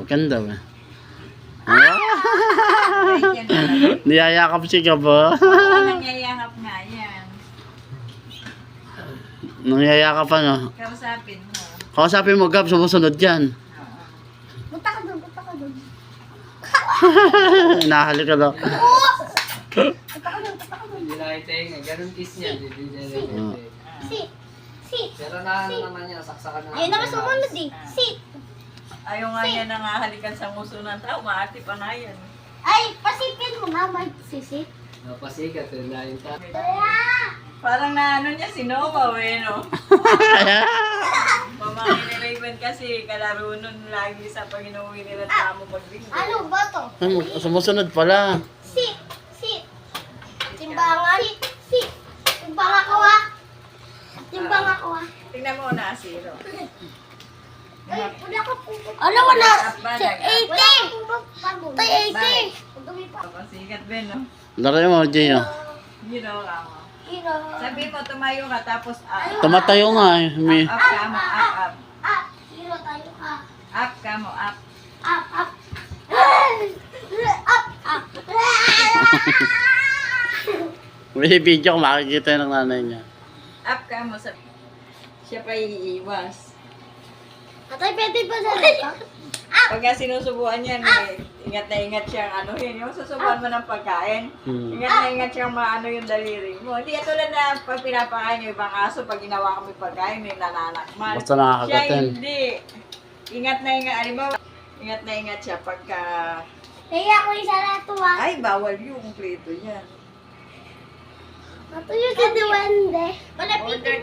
Ganda ba? Wait, yan talaga. Niyayakap siya ka ba? Oo, nangyayakap nga yan. Nangyayakap ano? Kausapin mo. Kausapin mo, Gab, sumusunod yan. Oo. Punta ka doon, punta ka doon. Nahalik ka daw. Punta ka doon, punta ka doon. Hindi na itenga. Ganun kiss niya. Hindi niya itenga. Sit. Sit. Pero na ano naman niya, saksakan na. Ayun naman sumunod eh. Sit. Ayaw nga niya nangahalikan sa nguso ng tao. Maati pa nga yan. Ay, pasipin mo nga, magsisit. Napasikat. Lain ta. Parang na ano niya, si Noah eh, no? Pamangkin ni Raven kasi kalaro nun lagi sa pag inuwi nila tamo pagbigay. Ano ba to? Sumusunod pala. Sit. Sit. Timbangan. Sit. Timbangan ko ah. Timbangan ko ah. Tingnan mo na, zero. Ay, wala ka po. Ano wala? 80. Tay 80. Pasikat Ben, no? Laro mo, Gio. Ginawa ka mo. Hero. Sabi mo, tumayo ka, tapos up. Tumatayo nga eh. May... Up ka mo, up. Up. Hero tayo ka. Up ka mo, up. Up. Up. Up. Up. May video ko makikita ng nanay niya. Up ka mo, siya pa iiwas. Atay, pwede ba sa ito? Pag nga sinusubuan yan, ingat na ingat siyang ano yun. Yung susubuan mo ng pagkain, ingat na ingat siyang maano yung daliri mo. Hindi tulad na pag pinapakain yung ibang aso, pag ginawa kami pagkain, may nananakman. Basta nakakagatin. Siya hindi. Ingat na ingat. Alam mo, ingat na ingat siya pagka... Kaya ako isa na ito ah. Ay, bawal yung plito yan. Ito yung si Duwende. Order ka